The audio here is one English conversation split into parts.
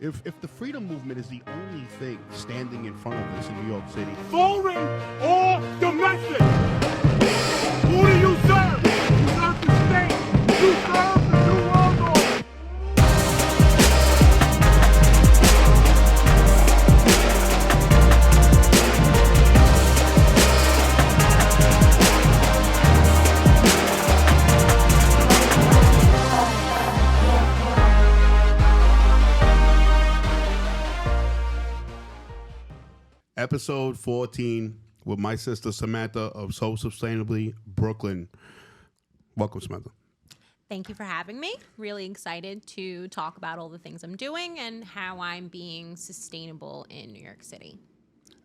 If the freedom movement is the only thing standing in front of us in New York City, Foreign or domestic? Who do you serve? You serve the state. You serve the New World Order. episode 14 with my sister Samantha of SoSustainablyBrooklyn. Welcome, Samantha. Thank you for having me. Really excited to talk about all the things I'm doing and how I'm being sustainable in New York City.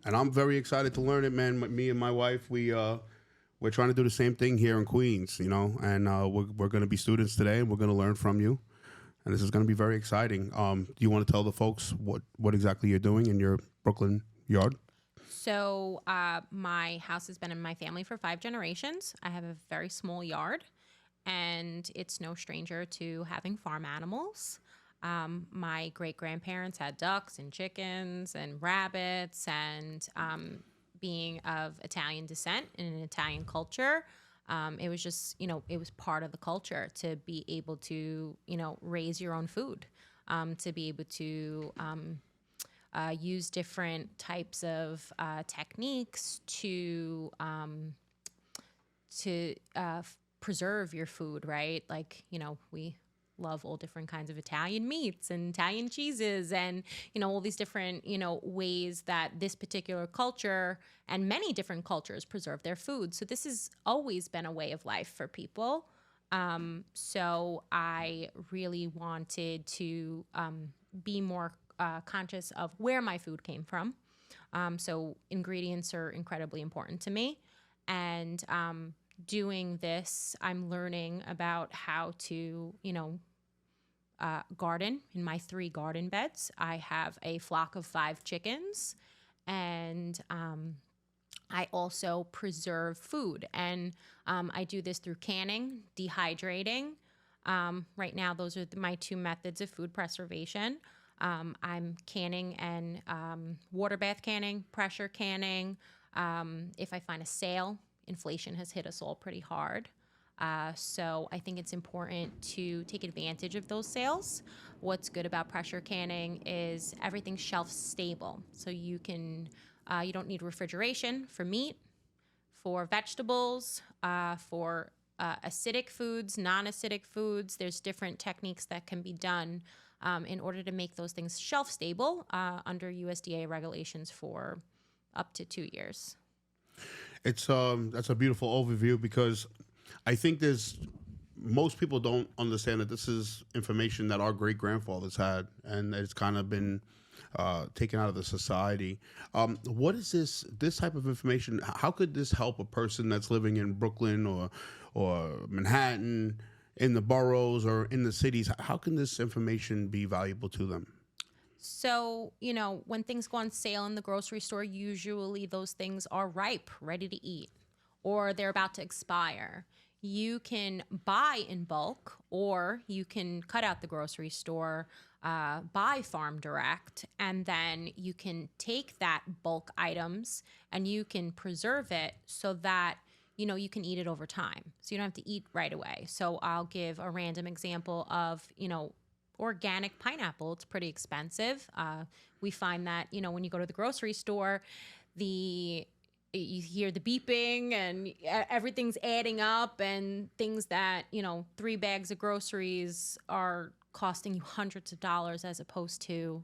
And I'm very excited to learn it, man. Me and my wife, we're trying to do the same thing here in Queens, you know, and we're going to be students today, and we're going to learn from you. And this is going to be very exciting. Do you want to tell the folks what exactly you're doing in your Brooklyn yard? So my house has been in my family for 5 generations. I have a very small yard, and it's no stranger to having farm animals. My great-grandparents had ducks and chickens and rabbits, and being of Italian descent and an Italian culture, it was just, it was part of the culture to be able to, raise your own food, to be able to use different types of techniques to preserve your food, right? Like, we love all different kinds of Italian meats and Italian cheeses and, all these different, ways that this particular culture and many different cultures preserve their food. So this has always been a way of life for people. So I really wanted to be more conscious of where my food came from. So ingredients are incredibly important to me. And doing this, I'm learning about how to, garden in my 3 garden beds. I have a flock of 5 chickens, and I also preserve food. And I do this through canning, dehydrating. Right now, those are my 2 methods of food preservation. I'm canning and water bath canning, pressure canning. If I find a sale, inflation has hit us all pretty hard. So I think it's important to take advantage of those sales. What's good about pressure canning is everything's shelf stable. So you don't need refrigeration for meat, for vegetables, for acidic foods, non-acidic foods. There's different techniques that can be done in order to make those things shelf stable under USDA regulations for up to 2 years. That's a beautiful overview, because I think most people don't understand that this is information that our great grandfathers had, and it's kind of been taken out of the society. What is this type of information? How could this help a person that's living in Brooklyn or Manhattan, in the boroughs or in the cities? How can this information be valuable to them? So, when things go on sale in the grocery store, usually those things are ripe, ready to eat, or they're about to expire. You can buy in bulk, or you can cut out the grocery store, buy farm direct, and then you can take that bulk items and you can preserve it so that you can eat it over time. So you don't have to eat right away. So I'll give a random example of, organic pineapple. It's pretty expensive. We find that, when you go to the grocery store, you hear the beeping and everything's adding up, and things that, 3 bags of groceries are costing you hundreds of dollars, as opposed to,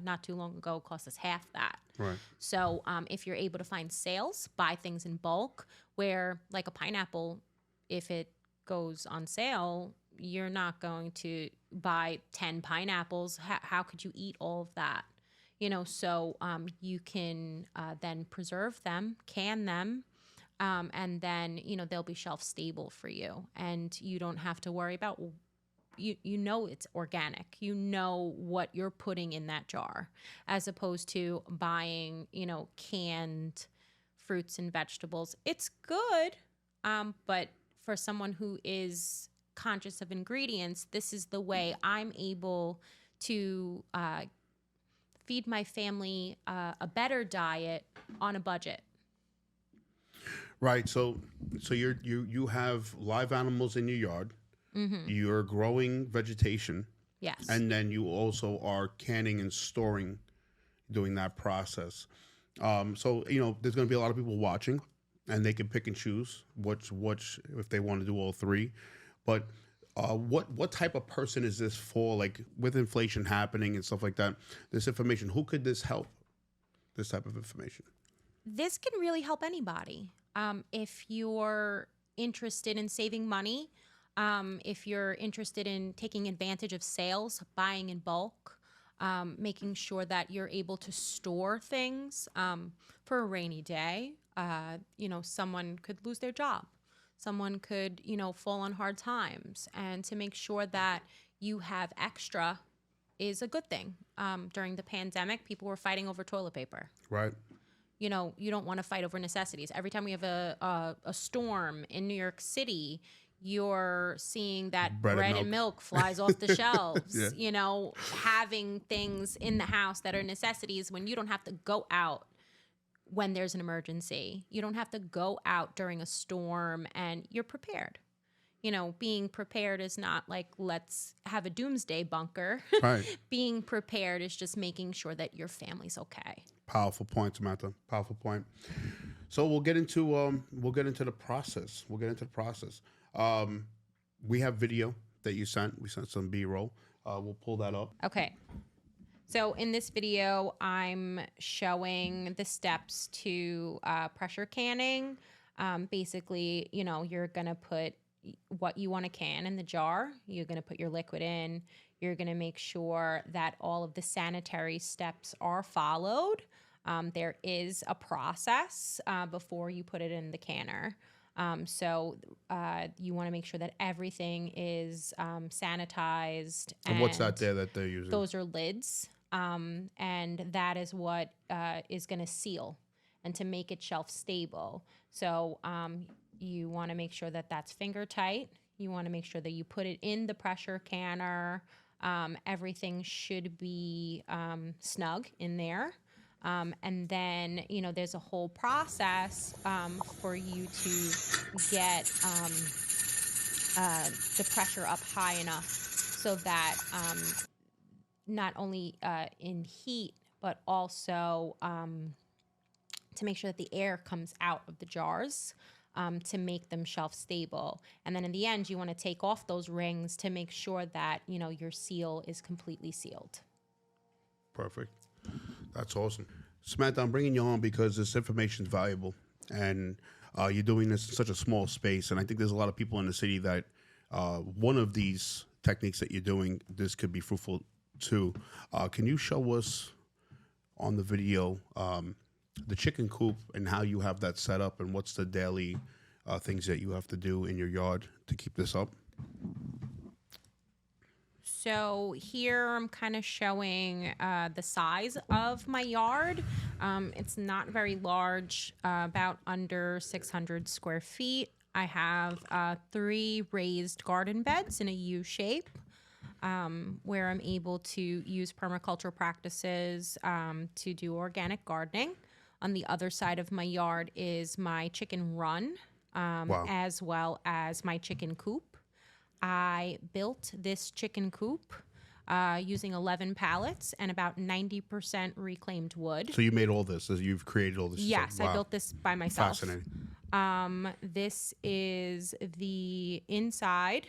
not too long ago cost us half that. Right. So if you're able to find sales, buy things in bulk, where like a pineapple, if it goes on sale, you're not going to buy 10 pineapples. How could you eat all of that? So you can then preserve them, can them, and then, they'll be shelf stable for you. And you don't have to worry about, it's organic. What you're putting in that jar, as opposed to buying, canned fruits and vegetables. It's good, but for someone who is conscious of ingredients, this is the way I'm able to feed my family a better diet on a budget. Right. So you have live animals in your yard. You're growing vegetation, Yes. and then you also are canning and storing, doing that process. So there's going to be a lot of people watching, and they can pick and choose which if they want to do all three. But what type of person is this for? Like with inflation happening and stuff like that, this information, who could this help? This type of information. This can really help anybody. If you're interested in saving money, if you're interested in taking advantage of sales, buying in bulk, making sure that you're able to store things for a rainy day. Someone could lose their job. Someone could, fall on hard times. And to make sure that you have extra is a good thing. During the pandemic, people were fighting over toilet paper. Right. You don't want to fight over necessities. Every time we have a storm in New York City, you're seeing that bread and milk flies off the shelves. Yeah. Having things in the house that are necessities when you don't have to go out when there's an emergency. You don't have to go out during a storm, and you're prepared. Being prepared is not like, let's have a doomsday bunker. Right. Being prepared is just making sure that your family's okay. Powerful point, Samantha. Powerful point. So we'll get into the process. We have video that you sent. We sent some B-roll. We'll pull that up. Okay. So in this video, I'm showing the steps to pressure canning. Basically, you're going to put what you want to can in the jar. You're going to put your liquid in. You're going to make sure that all of the sanitary steps are followed. There is a process before you put it in the canner. So you want to make sure that everything is sanitized. And what's that there that they're using? Those are lids. And that is what is going to seal and to make it shelf stable. So you want to make sure that that's finger tight. You want to make sure that you put it in the pressure canner. Everything should be snug in there. And then, there's a whole process for you to get the pressure up high enough so that not only in heat, but also to make sure that the air comes out of the jars to make them shelf stable. And then in the end, you want to take off those rings to make sure that, your seal is completely sealed. Perfect. That's awesome. Samantha, I'm bringing you on because this information is valuable, and you're doing this in such a small space. And I think there's a lot of people in the city that one of these techniques that you're doing, this could be fruitful too. Can you show us on the video the chicken coop and how you have that set up, and what's the daily things that you have to do in your yard to keep this up? So here I'm kind of showing the size of my yard. It's not very large, about under 600 square feet. I have 3 raised garden beds in a U shape where I'm able to use permaculture practices to do organic gardening. On the other side of my yard is my chicken run, Wow. as well as my chicken coop. I built this chicken coop using 11 pallets and about 90% reclaimed wood. So you made all this, you've created all this? Yes, Wow. I built this by myself. Fascinating. This is the inside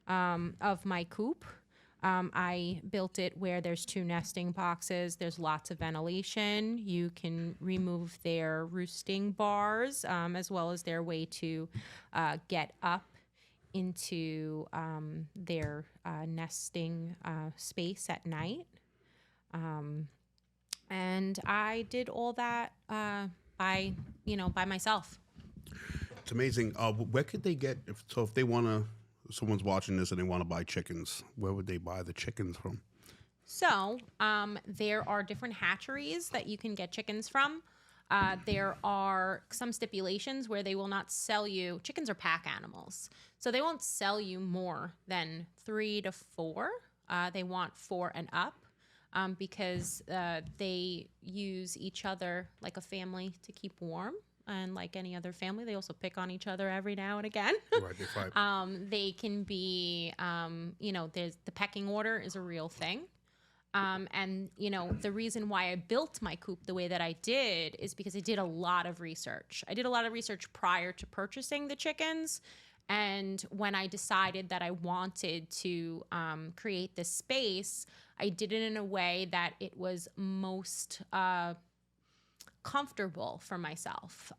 of my coop. I built it where there's 2 nesting boxes. There's lots of ventilation. You can remove their roosting bars as well as their way to get up into their nesting space at night. And I did all that by myself. It's amazing. Where could they get, if they want to, someone's watching this and they want to buy chickens, where would they buy the chickens from? So there are different hatcheries that you can get chickens from. There are some stipulations where they will not sell you. Chickens are pack animals, so they won't sell you more than 3 to 4 They want 4 and up. Because they use each other like a family to keep warm. And like any other family, they also pick on each other every now and again. Right, they fight. They can be, there's the pecking order is a real thing. And, the reason why I built my coop the way that I did is because I did a lot of research. I did a lot of research prior to purchasing the chickens. And when I decided that I wanted to create this space, I did it in a way that it was most comfortable for myself.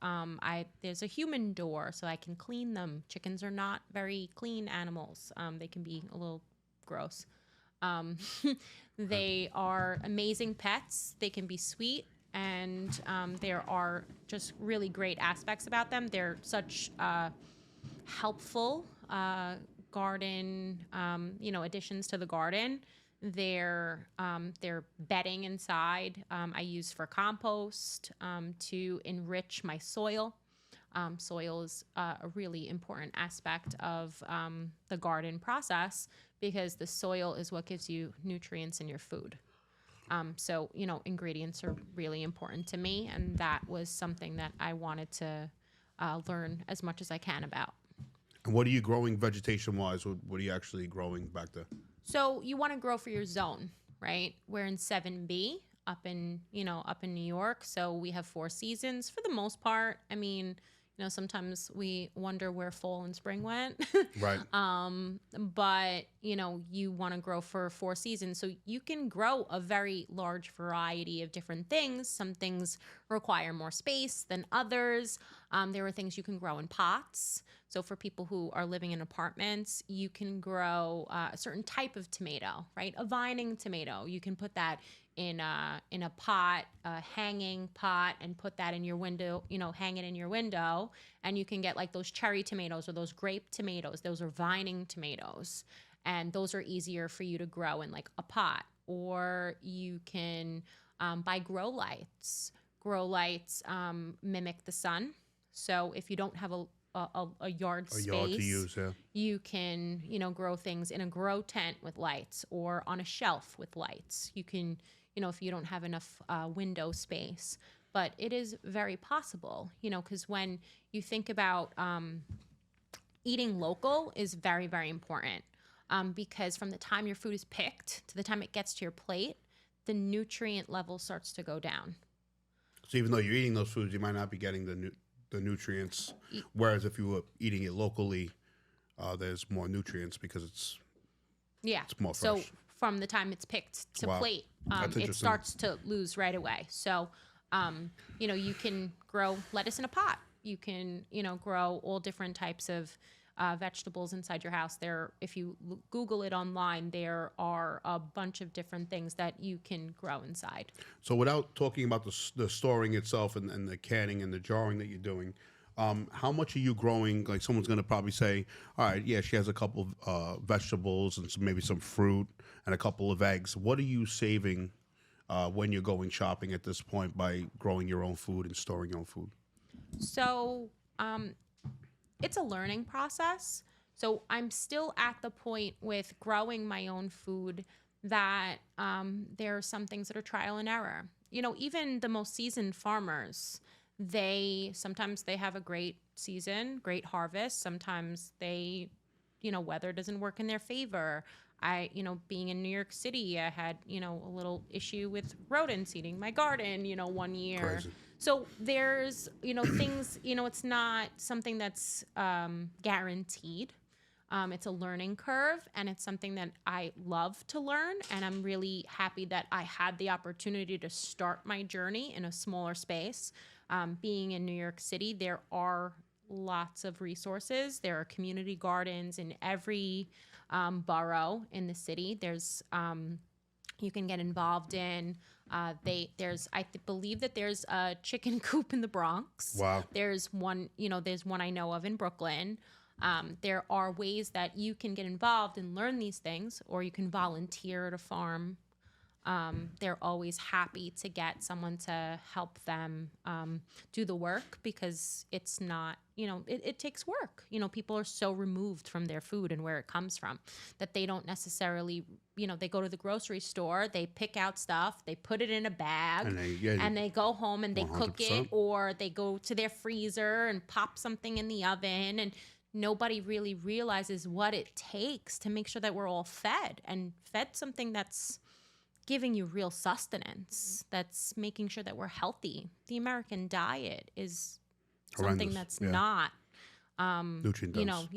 There's a human door, so I can clean them. Chickens are not very clean animals. They can be a little gross. They are amazing pets. They can be sweet, and there are just really great aspects about them. They're such helpful garden, additions to the garden. Their bedding inside I use for compost to enrich my soil. Soil is a really important aspect of the garden process because the soil is what gives you nutrients in your food. So, ingredients are really important to me, and that was something that I wanted to learn as much as I can about. And what are you growing vegetation-wise? What are you actually growing back there? So you want to grow for your zone, right? We're in 7B up in New York. So we have 4 seasons for the most part. I mean, sometimes we wonder where fall and spring went. Right. But, you want to grow for 4 seasons. So you can grow a very large variety of different things. Some things require more space than others. There are things you can grow in pots. So for people who are living in apartments, you can grow a certain type of tomato, right? A vining tomato. You can put that in a pot, a hanging pot, and put that in your window, hang it in your window. And you can get like those cherry tomatoes or those grape tomatoes. Those are vining tomatoes. And those are easier for you to grow in like a pot. Or you can buy grow lights. Grow lights mimic the sun. So if you don't have a yard space, yard to use, yeah. You can, grow things in a grow tent with lights or on a shelf with lights. You can, if you don't have enough window space. But it is very possible, because when you think about eating local is very, very important because from the time your food is picked to the time it gets to your plate, the nutrient level starts to go down. So even though you're eating those foods, you might not be getting the nutrients. Whereas if you were eating it locally, there's more nutrients because it's more fresh. So from the time it's picked to plate, it starts to lose right away. So, you can grow lettuce in a pot. You can, grow all different types of vegetables inside your house. If you Google it online, there are a bunch of different things that you can grow inside. So without talking about the storing itself and the canning and the jarring that you're doing, how much are you growing? Like someone's going to probably say, all right, yeah, she has a couple of vegetables and maybe some fruit and a couple of eggs. What are you saving when you're going shopping at this point by growing your own food and storing your own food? So it's a learning process. So I'm still at the point with growing my own food that there are some things that are trial and error. Even the most seasoned farmers, sometimes they have a great season, great harvest. Sometimes weather doesn't work in their favor. Being in New York City, I had, a little issue with rodents eating my garden, one year. Crazy. So there's, things, it's not something that's guaranteed. It's a learning curve, and it's something that I love to learn. And I'm really happy that I had the opportunity to start my journey in a smaller space. Being in New York City, there are lots of resources. There are community gardens in every borough in the city. There's you can get involved in. I believe that there's a chicken coop in the Bronx. Wow. There's one I know of in Brooklyn. There are ways that you can get involved and learn these things, or you can volunteer at a farm. They're always happy to get someone to help them do the work because it's not, it takes work. People are so removed from their food and where it comes from that they don't necessarily, they go to the grocery store, they pick out stuff, they put it in a bag, And and they go home and they cook it, 100%. or they go to their freezer and pop something in the oven. And nobody really realizes what it takes to make sure that we're all fed something that's giving you real sustenance, that's making sure that we're healthy. The American diet is something Horrendous. that's not, Nutrient dense.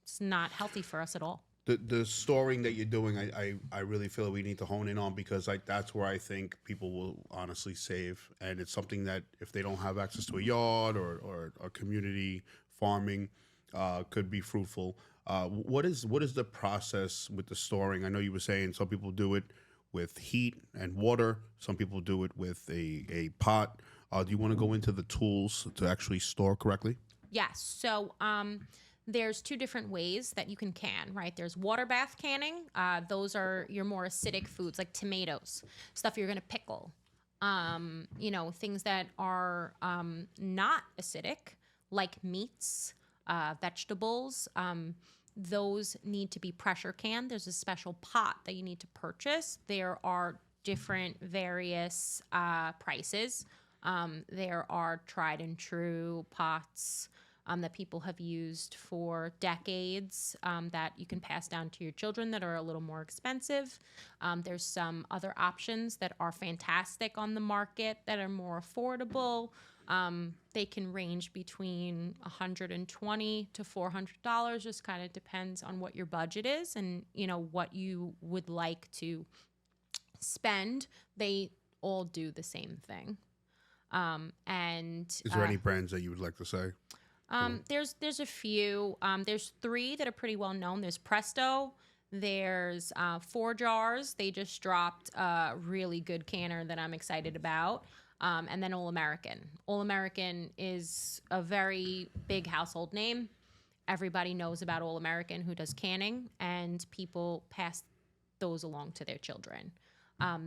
it's not healthy for us at all. The storing that you're doing, I really feel we need to hone in on, because that's where I think people will honestly save. And it's something that if they don't have access to a yard or community farming, could be fruitful. What is the process with the storing? I know you were saying some people do it with heat and water. Some people do it with a pot. Do you want to go into the tools to actually store correctly? Yes. So there's two different ways that you can can, right? There's water bath canning. Those are your more acidic foods like tomatoes, stuff you're going to pickle. Things that are not acidic like meats, vegetables. Those need to be pressure canned. There's a special pot that you need to purchase. There are different various prices. There are tried and true pots that people have used for decades that you can pass down to your children that are a little more expensive. There's some other options that are fantastic on the market that are more affordable. They can range between $120 to $400. Just kind of depends on what your budget is and what you would like to spend. They all do the same thing. And is there any brands that you would like to say? There's a few. There's three that are pretty well known. There's Presto. There's 4 Jars. They just dropped a really good canner that I'm excited about. And then All American. All American is a very big household name. Everybody knows about All American who does canning, and people pass those along to their children.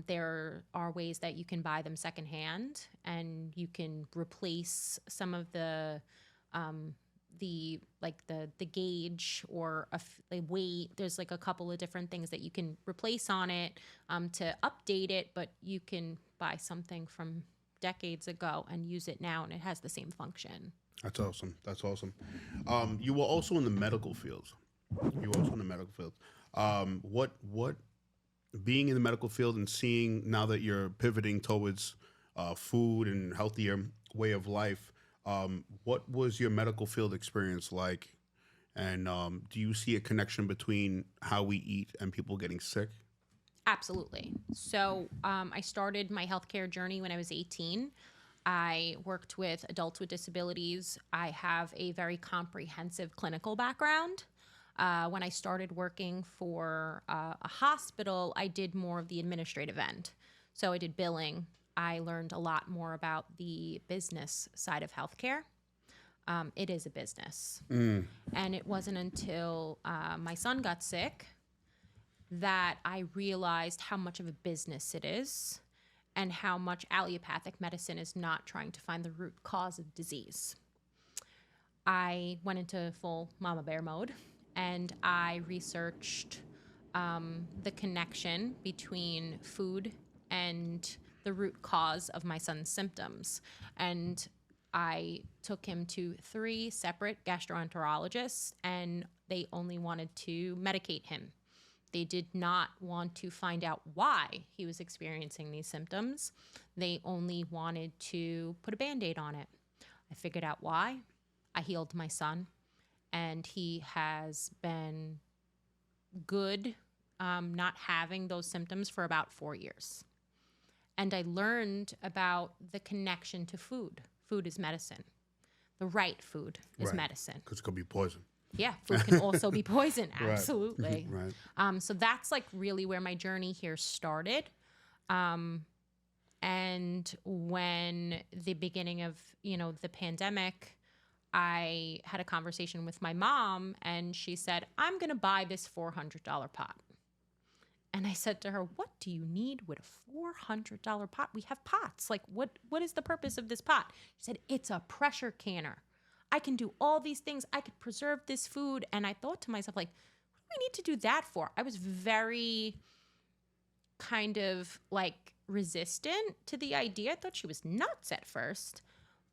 There are ways that you can buy them secondhand, and you can replace some of the gauge or a weight. There's like a couple of different things that you can replace on it to update it, but you can buy something from decades ago and use it now, and it has the same function. That's awesome. You were also in the medical field. What being in the medical field and seeing now that you're pivoting towards food and healthier way of life, what was your medical field experience like? And do you see a connection between how we eat and people getting sick? Absolutely. So I started my healthcare journey when I was 18. I worked with adults with disabilities. I have a very comprehensive clinical background. When I started working for a hospital, I did more of the administrative end. So I did billing. I learned a lot more about the business side of healthcare. It is a business. And it wasn't until my son got sick that I realized how much of a business it is and how much allopathic medicine is not trying to find the root cause of disease. I went into full mama bear mode, and I researched the connection between food and the root cause of my son's symptoms. And I took him to 3 separate gastroenterologists, and they only wanted to medicate him. They did not want to find out why he was experiencing these symptoms. They only wanted to put a Band-Aid on it. I figured out why. I healed my son, and he has been good not having those symptoms for about 4 years. And I learned about the connection to food. Food is medicine. The right food is medicine. Because it could be poison. Yeah, food can also be poison. Absolutely. Right. So that's like really where my journey here started. And when the beginning of, the pandemic, I had a conversation with my mom, and she said, I'm going to buy this $400 pot. And I said to her, what do you need with a $400 pot? We have pots. Like, what is the purpose of this pot? She said, it's a pressure canner. I can do all these things. I could preserve this food. And I thought to myself, like, what do we need to do that for? I was very kind of like resistant to the idea. I thought she was nuts at first.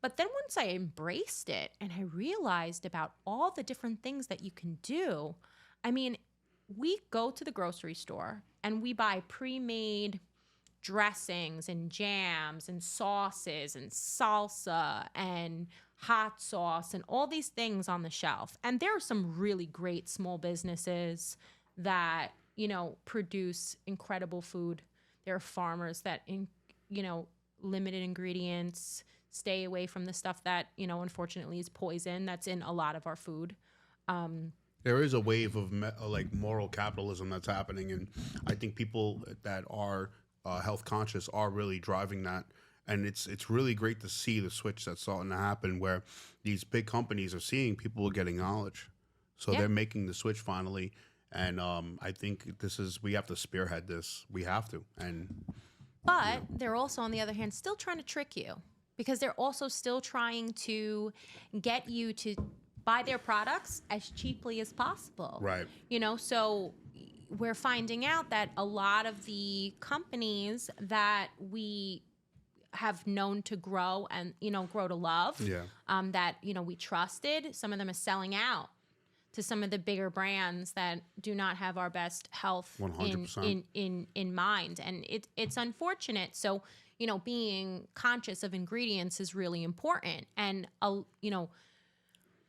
But then once I embraced it and I realized about all the different things that you can do, I mean, we go to the grocery store and we buy pre-made dressings and jams and sauces and salsa and hot sauce and all these things on the shelf. And there are some really great small businesses that, you know, produce incredible food. There are farmers that, limited ingredients, stay away from the stuff that, unfortunately is poison that's in a lot of our food. There is a wave of like moral capitalism that's happening, and I think people that are health conscious are really driving that. And it's really great to see the switch that's starting to happen, where these big companies are seeing people are getting knowledge, so they're making the switch finally. And I think we have to spearhead this. We have to. But they're also, on the other hand, still trying to trick you, because they're also still trying to get you to buy their products as cheaply as possible. Right. So we're finding out that a lot of the companies that we have known to grow and, grow to love, that, we trusted, some of them are selling out to some of the bigger brands that do not have our best health 100%. in mind. And it's unfortunate. So, being conscious of ingredients is really important. And,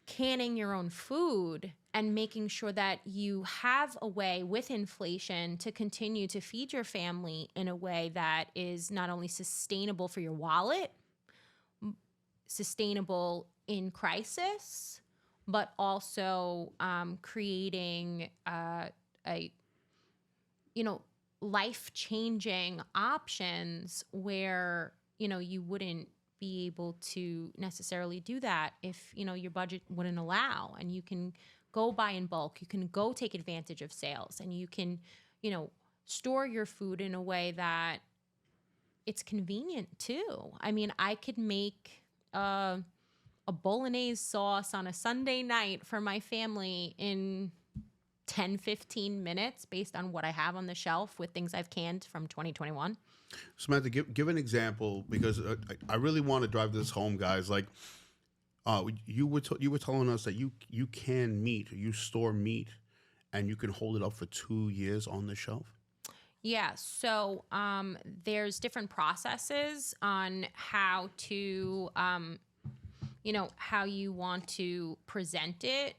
canning your own food and making sure that you have a way with inflation to continue to feed your family in a way that is not only sustainable for your wallet, sustainable in crisis, but also creating life-changing options where, you wouldn't be able to necessarily do that if, your budget wouldn't allow. And you can go buy in bulk. You can go take advantage of sales, and you can, store your food in a way that it's convenient too. I mean, I could make a bolognese sauce on a Sunday night for my family in 10, 15 minutes based on what I have on the shelf with things I've canned from 2021. Samantha, give an example, because I really want to drive this home, guys. Like, you were telling us that you can meat, you store meat, and you can hold it up for 2 years on the shelf. Yeah, so there's different processes on how to, how you want to present it,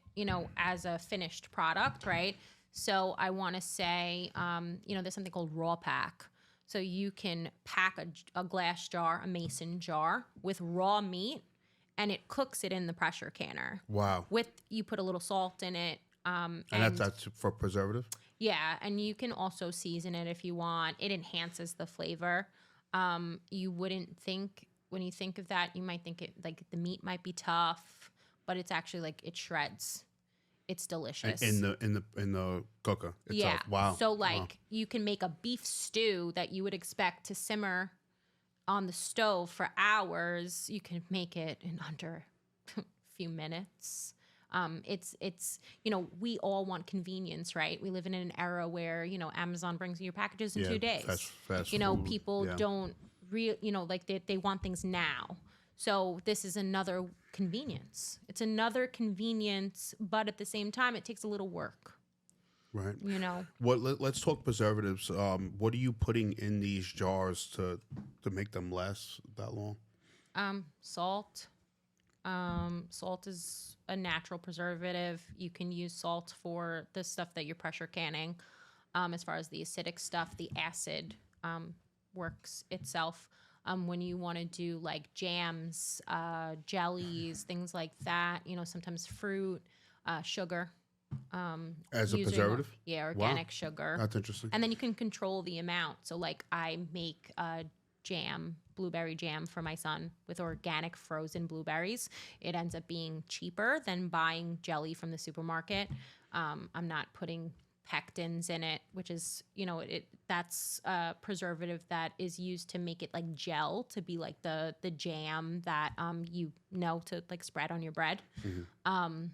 as a finished product, right? So I want to say, there's something called raw pack. So you can pack a glass jar, a mason jar, with raw meat, and it cooks it in the pressure canner. Wow. You put a little salt in it. And that's for preservative? Yeah, and you can also season it if you want. It enhances the flavor. You wouldn't think, when you think of that, you might think it like the meat might be tough, but it's actually like it shreds. It's delicious. In the cooker itself. Yeah. Wow. So you can make a beef stew that you would expect to simmer on the stove for hours. You can make it in under a few minutes. It's we all want convenience, right? We live in an era where, Amazon brings you your packages in 2 days. Fast food. People don't they want things now. So this is another convenience. It's another convenience, but at the same time, it takes a little work. Right. Let's talk preservatives. What are you putting in these jars to make them last that long? Salt. Salt is a natural preservative. You can use salt for the stuff that you're pressure canning. As far as the acidic stuff, the acid works itself. When you want to do like jams, jellies, things like that, sometimes fruit, sugar. As a preservative? Organic sugar. That's interesting. And then you can control the amount. So like I make jam, blueberry jam for my son with organic frozen blueberries. It ends up being cheaper than buying jelly from the supermarket. I'm not putting pectins in it, which is, that's a preservative that is used to make it like gel, to be like the jam that to like spread on your bread. Mm-hmm.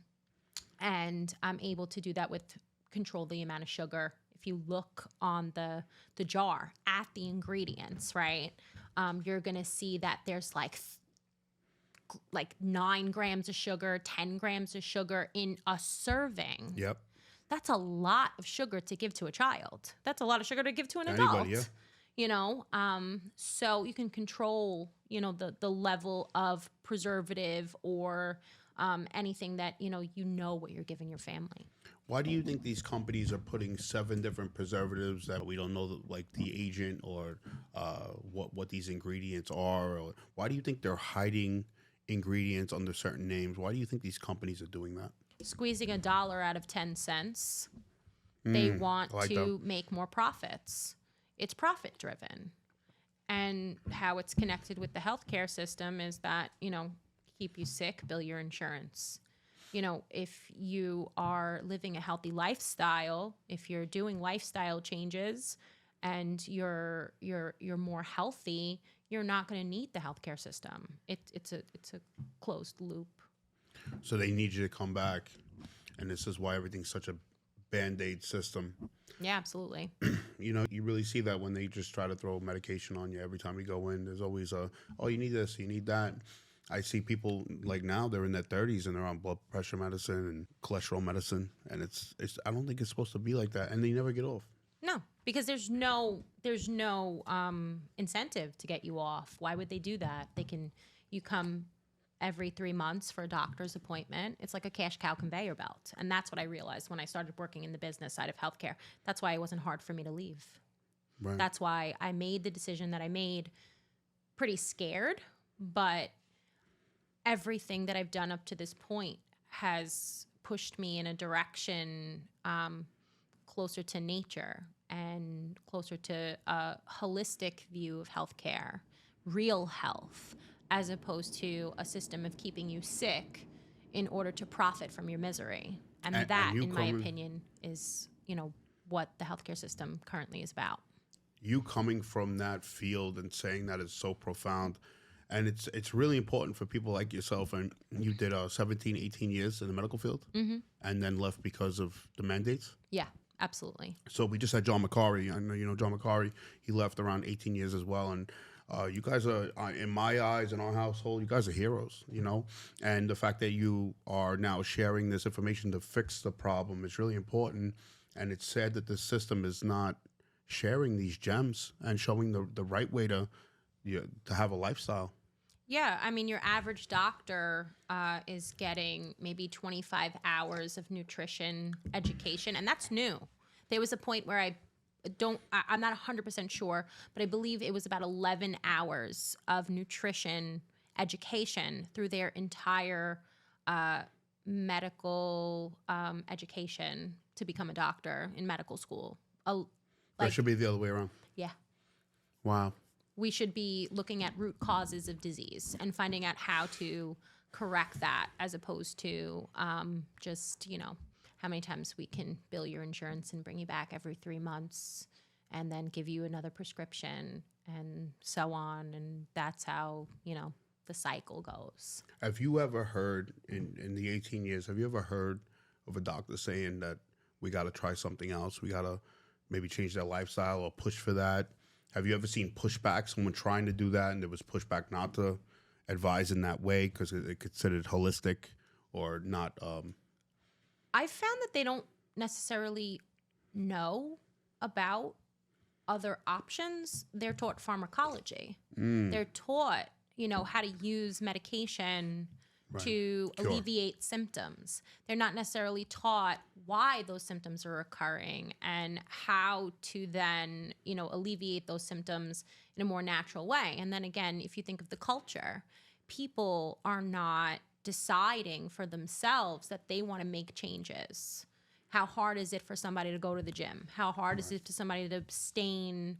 And I'm able to do that with control the amount of sugar. if you look on the jar at the ingredients, right, you're going to see that there's like 9 grams of sugar, 10 grams of sugar in a serving. Yep. That's a lot of sugar to give to a child. That's a lot of sugar to give to an Anybody, adult. So you can control, the level of preservative or anything that, you know what you're giving your family. Why do you think these companies are putting 7 different preservatives that we don't know, like the agent or what these ingredients are? Or why do you think they're hiding ingredients under certain names? Why do you think these companies are doing that? Squeezing $1 out of 10 cents. They want to make more profits. It's profit driven. And how it's connected with the healthcare system is that, keep you sick, bill your insurance. If you are living a healthy lifestyle, if you're doing lifestyle changes and you're more healthy, you're not going to need the healthcare system. It's a closed loop. So they need you to come back, and this is why everything's such a Band-Aid system. Yeah, absolutely. You really see that when they just try to throw medication on you every time you go in. There's always you need this, you need that. I see people like now they're in their 30s and they're on blood pressure medicine and cholesterol medicine, and it's I don't think it's supposed to be like that, and they never get off. No, because there's no incentive to get you off. Why would they do that? You come every 3 months for a doctor's appointment. It's like a cash cow conveyor belt. And that's what I realized when I started working in the business side of healthcare. That's why it wasn't hard for me to leave. Right. That's why I made the decision that I made, pretty scared, but everything that I've done up to this point has pushed me in a direction closer to nature and closer to a holistic view of healthcare, real health, as opposed to a system of keeping you sick in order to profit from your misery. And that, in my opinion, is, what the healthcare system currently is about. You coming from that field and saying that is so profound. And it's really important for people like yourself. And you did 17, 18 years in the medical field and then left because of the mandates. Yeah, absolutely. So we just had John McCarry. I know you know John McCarry. He left around 18 years as well. And you guys are, in my eyes, in our household, you guys are heroes, And the fact that you are now sharing this information to fix the problem is really important. And it's sad that the system is not sharing these gems and showing the right way to have a lifestyle. Yeah, I mean, your average doctor is getting maybe 25 hours of nutrition education, and that's new. There was a point where I'm not 100% sure, but I believe it was about 11 hours of nutrition education through their entire medical education to become a doctor in medical school. That should be the other way around. Yeah. Wow. We should be looking at root causes of disease and finding out how to correct that, as opposed to just, how many times we can bill your insurance and bring you back every 3 months and then give you another prescription and so on. And that's how, the cycle goes. Have you ever heard in the 18 years, have you ever heard of a doctor saying that we got to try something else? We got to maybe change their lifestyle or push for that? Have you ever seen pushback, someone trying to do that and there was pushback not to advise in that way because it's considered holistic or not? I found that they don't necessarily know about other options. They're taught pharmacology. They're taught, how to use medication to alleviate symptoms. They're not necessarily taught why those symptoms are occurring and how to then, alleviate those symptoms in a more natural way. And then again, if you think of the culture, people are not deciding for themselves that they want to make changes. How hard is it for somebody to go to the gym? How hard is it for somebody to abstain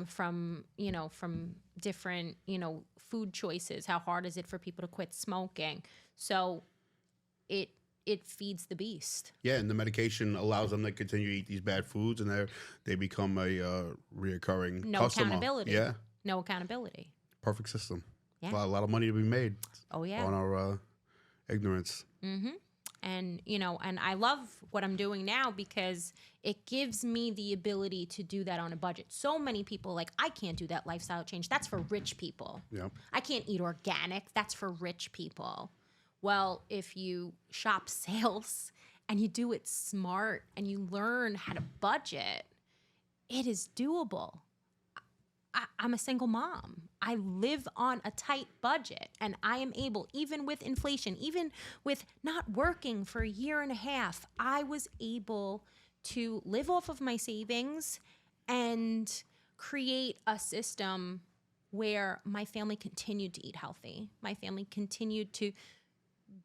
from different, food choices? How hard is it for people to quit smoking? So it feeds the beast. Yeah, and the medication allows them to continue to eat these bad foods, and they become a reoccurring customer. Accountability. Yeah. No accountability. Perfect system. Yeah. A lot of money to be made. Oh, yeah. On our ignorance. Mm-hmm. And, and I love what I'm doing now because it gives me the ability to do that on a budget. So many people I can't do that lifestyle change. That's for rich people. Yeah. I can't eat organic. That's for rich people. Well, if you shop sales and you do it smart and you learn how to budget, it is doable. I'm a single mom. I live on a tight budget, and I am able, even with inflation, even with not working for a year and a half, I was able to live off of my savings and create a system where my family continued to eat healthy. My family continued to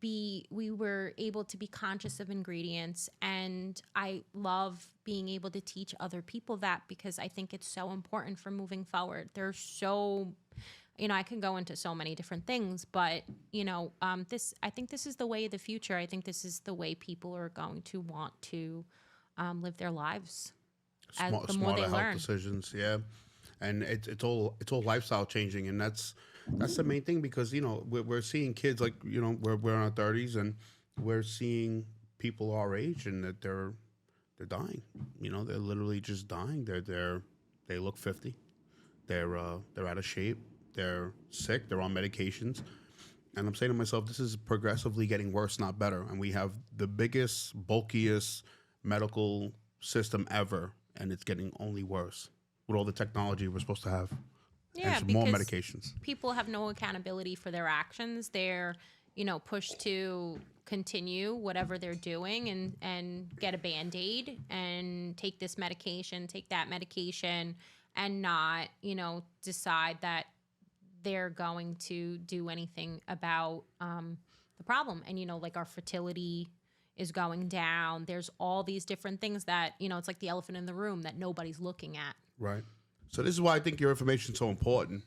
we were able to be conscious of ingredients, and I love being able to teach other people that because I think it's so important for moving forward. There's so, I can go into so many different things, but I think this is the way of the future. I think this is the way people are going to want to live their lives. The more they Smarter health learn. decisions, yeah, and it's all lifestyle changing, and that's the main thing because we're seeing kids we're in our 30s and we're seeing people our age and that they're dying. They're literally just dying. They look 50. They're out of shape. They're sick. They're on medications. And I'm saying to myself, this is progressively getting worse, not better. And we have the biggest, bulkiest medical system ever, and it's getting only worse with all the technology we're supposed to have. Yeah, and some more because medications. People have no accountability for their actions. They're, pushed to continue whatever they're doing and get a Band-Aid and take this medication, take that medication, and not, decide that they're going to do anything about the problem. And, our fertility is going down. There's all these different things that, it's like the elephant in the room that nobody's looking at. Right. So this is why I think your information is so important,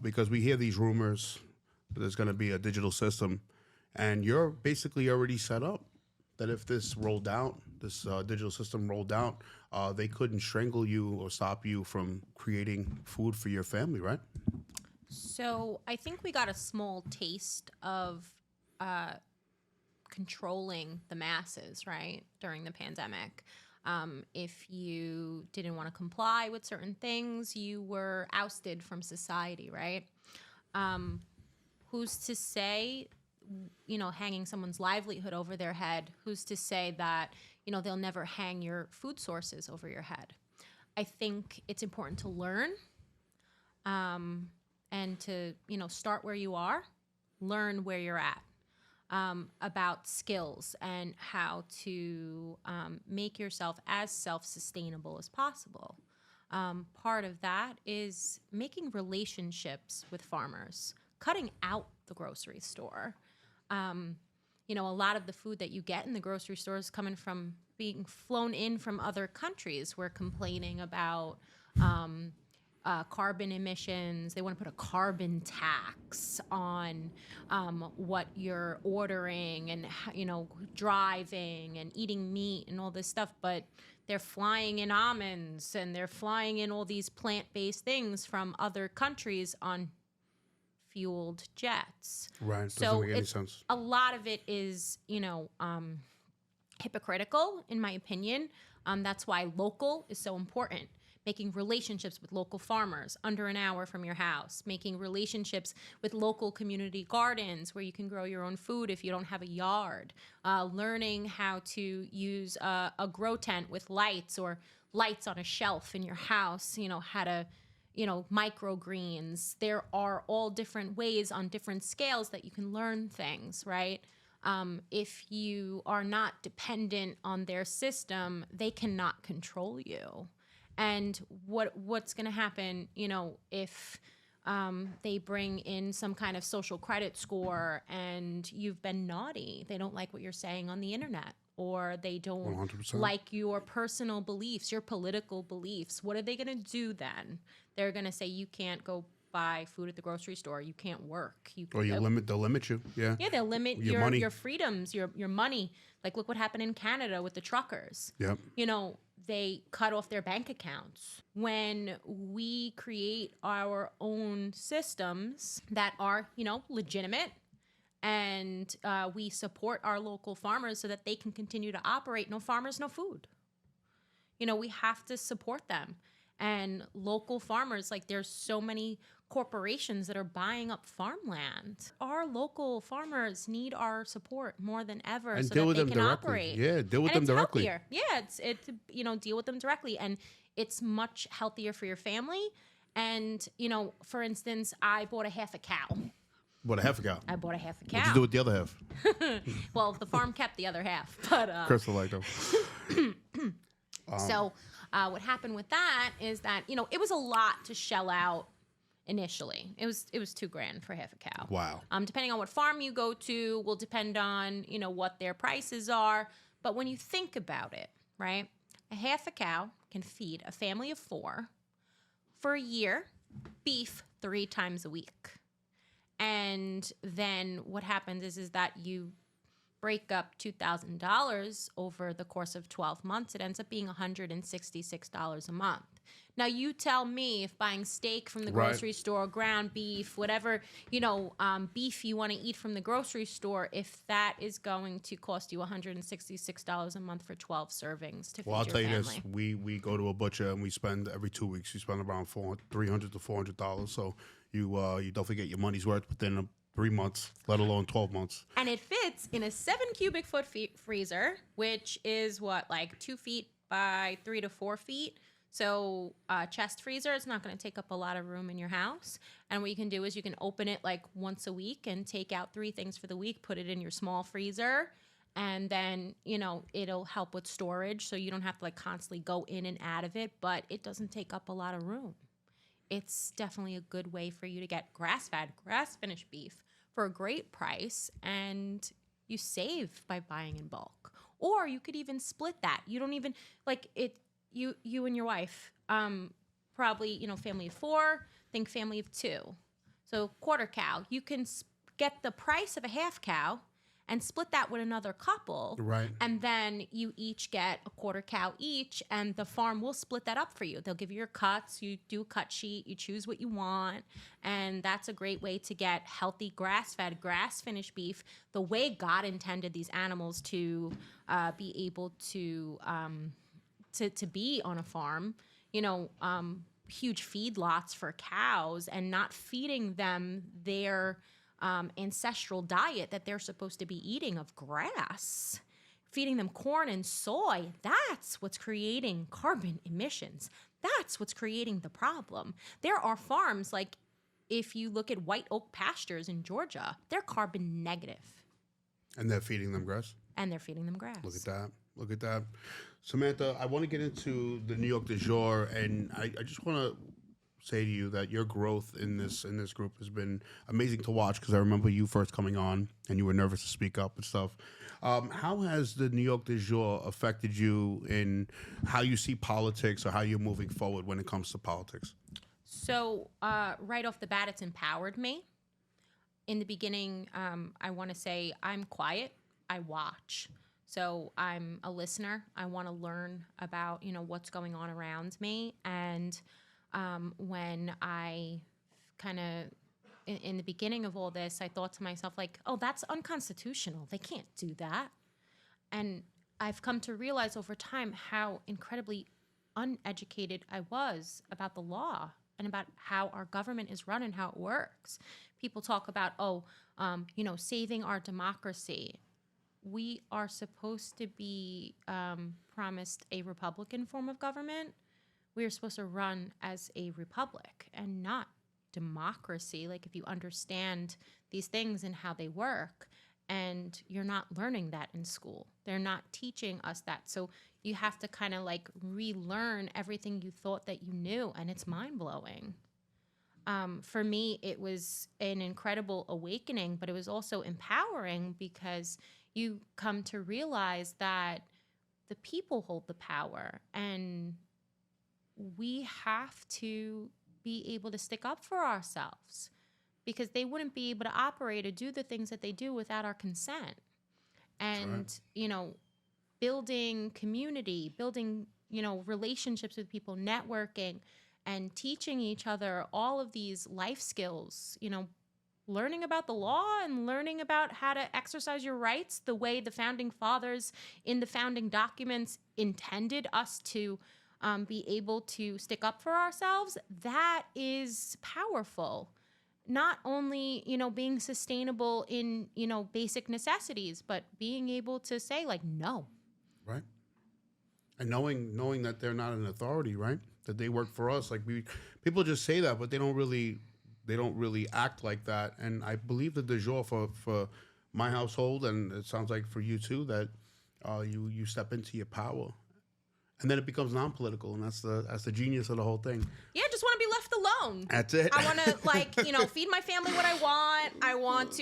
because we hear these rumors that there's going to be a digital system, and you're basically already set up that if this rolled out, this digital system rolled out, they couldn't strangle you or stop you from creating food for your family, right? So I think we got a small taste of controlling the masses, right, during the pandemic. If you didn't want to comply with certain things, you were ousted from society, right? Who's to say, hanging someone's livelihood over their head, who's to say that, they'll never hang your food sources over your head? I think it's important to learn and to, start where you are, learn where you're at. About skills and how to make yourself as self-sustainable as possible. Part of that is making relationships with farmers, cutting out the grocery store. A lot of the food that you get in the grocery store is coming from being flown in from other countries. We're complaining about carbon emissions. They want to put a carbon tax on what you're ordering and, driving and eating meat and all this stuff. But they're flying in almonds and they're flying in all these plant-based things from other countries on fueled jets. Right. So Doesn't make any sense. a lot of it is, hypocritical, in my opinion. That's why local is so important. Making relationships with local farmers under an hour from your house, making relationships with local community gardens where you can grow your own food if you don't have a yard, learning how to use a grow tent with lights or lights on a shelf in your house, how to, microgreens. There are all different ways on different scales that you can learn things, right? If you are not dependent on their system, they cannot control you. And what's going to happen, if they bring in some kind of social credit score and you've been naughty, they don't like what you're saying on the internet, or they don't 100%. like your personal beliefs, your political beliefs. What are they going to do then? They're going to say you can't go buy food at the grocery store. You can't work. They'll limit you. Yeah. Yeah, they'll limit Your money. your freedoms, your money. Like, look what happened in Canada with the truckers. Yep. They cut off their bank accounts. When we create our own systems that are, legitimate and we support our local farmers so that they can continue to operate. No farmers, no food. We have to support them. And local farmers, like there's so many corporations that are buying up farmland. Our local farmers need our support more than ever And so deal that with they them can directly. operate. Yeah, deal with And them it's directly. healthier. Yeah, it's deal with them directly, and it's much healthier for your family. And for instance, I bought a half a cow. What, a half a cow? I bought a half a What'd you cow. do with the other half? Well, the farm kept the other half, but Crystal like them. so what happened with that is that it was a lot to shell out initially. It was $2,000 for half a cow. Wow. Depending on what farm you go to, will depend on what their prices are. But when you think about it, right, a half a cow can feed a family of 4 for a year, beef 3 times a week. And then what happens is that you break up $2,000 over the course of 12 months. It ends up being $166 a month. Now, you tell me if buying steak from the Right. grocery store, ground beef, whatever, beef you want to eat from the grocery store, if that is going to cost you $166 a month for 12 servings to feed Well, I'll your tell you family. this: we go to a butcher and we spend every 2 weeks. We spend around $300 to $400. So you definitely get your money's worth within 3 months, let alone 12 months. And it fits in a 7 cubic foot freezer, which is like 2 feet by 3 to 4 feet. So chest freezer, it's not going to take up a lot of room in your house. And what you can do is you can open it like once a week and take out 3 things for the week, put it in your small freezer. And then, it'll help with storage. So you don't have to like constantly go in and out of it, but it doesn't take up a lot of room. It's definitely a good way for you to get grass-fed, grass-finished beef for a great price, and you save by buying in bulk. Or you could even split that. You don't even you and your wife, probably family of 4, think family of 2. So quarter cow, you can get the price of a half cow and split that with another couple. Right. And then you each get a quarter cow each, and the farm will split that up for you. They'll give you your cuts. You do a cut sheet. You choose what you want. And that's a great way to get healthy grass-fed, grass-finished beef the way God intended these animals to be able to be on a farm. Huge feedlots for cows and not feeding them their ancestral diet that they're supposed to be eating of grass, feeding them corn and soy. That's what's creating carbon emissions. That's what's creating the problem. There are farms, like if you look at white oak pastures in Georgia, they're carbon negative. And they're feeding them grass. And they're feeding them grass. Look at that. Look at that. Samantha, I want to get into the New York du jour, and I just want to say to you that your growth in this group has been amazing to watch, because I remember you first coming on and you were nervous to speak up and stuff. How has the New York du jour affected you in how you see politics or how you're moving forward when it comes to politics? So right off the bat, it's empowered me. In the beginning, I want to say I'm quiet. I watch. So I'm a listener. I want to learn about, what's going on around me. And when I kind of, in the beginning of all this, I thought to myself, like, oh, that's unconstitutional. They can't do that. And I've come to realize over time how incredibly uneducated I was about the law and about how our government is run and how it works. People talk about, saving our democracy. We are supposed to be promised a Republican form of government. We are supposed to run as a republic and not democracy. Like, if you understand these things and how they work, and you're not learning that in school. They're not teaching us that. So you have to kind of like relearn everything you thought that you knew, and it's mind-blowing. For me, it was an incredible awakening, but it was also empowering, because you come to realize that the people hold the power, and we have to be able to stick up for ourselves, because they wouldn't be able to operate or do the things that they do without our consent. And, building community, building, relationships with people, networking, and teaching each other all of these life skills, learning about the law and learning about how to exercise your rights the way the founding fathers in the founding documents intended us to be able to stick up for ourselves, that is powerful. Not only, being sustainable in, basic necessities, but being able to say like, no. Right. And knowing that they're not an authority, right? That they work for us. Like people just say that, but they don't really act like that. And I believe that the jour for my household, and it sounds like for you too, that you step into your power, and then it becomes non-political, and that's the genius of the whole thing. Yeah, just want to be left alone. That's it. I want to feed my family what I want.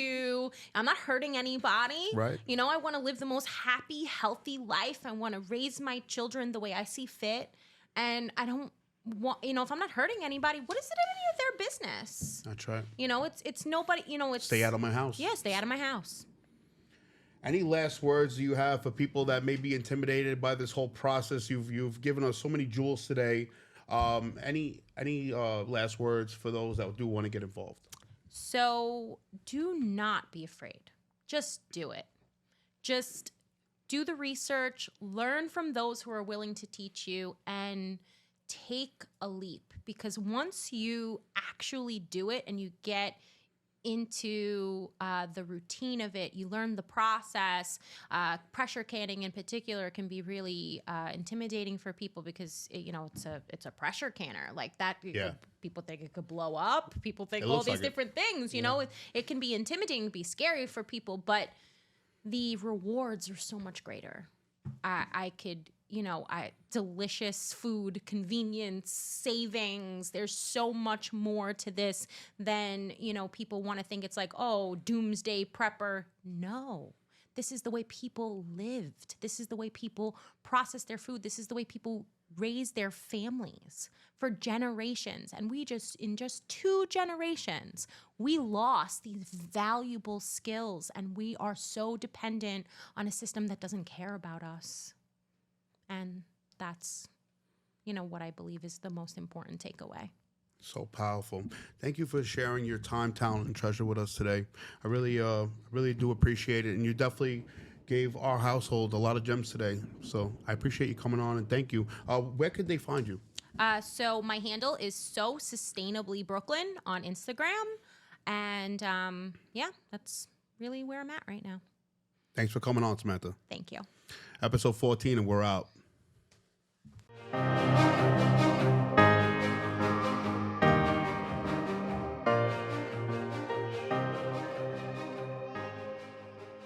I'm not hurting anybody. Right. I want to live the most happy, healthy life. I want to raise my children the way I see fit. And I don't want, if I'm not hurting anybody, what is it any of their business? That's right. It's nobody, it's Stay out of my house. Yeah, stay out of my house. Any last words you have for people that may be intimidated by this whole process? You've given us so many jewels today. Any last words for those that do want to get involved? So do not be afraid. Just do it. Just do the research, learn from those who are willing to teach you, and take a leap. Because once you actually do it and you get into the routine of it, you learn the process. Pressure canning in particular can be really intimidating for people because it's a pressure canner like that. Yeah. People think it could blow up. People think It all looks these like it. different things. It can be intimidating, be scary for people, but the rewards are so much greater. Delicious food, convenience, savings. There's so much more to this than, people want to think it's like, oh, doomsday prepper. No, this is the way people lived. This is the way people process their food. This is the way people raise their families for generations. And in just 2 generations, we lost these valuable skills, and we are so dependent on a system that doesn't care about us. And that's, what I believe is the most important takeaway. So powerful. Thank you for sharing your time, talent, and treasure with us today. I really do appreciate it. And you definitely gave our household a lot of gems today. So I appreciate you coming on, and thank you. Where could they find you? So my handle is SoSustainablyBrooklyn on Instagram. And that's really where I'm at right now. Thanks for coming on, Samantha. Thank you. Episode 14, and we're out.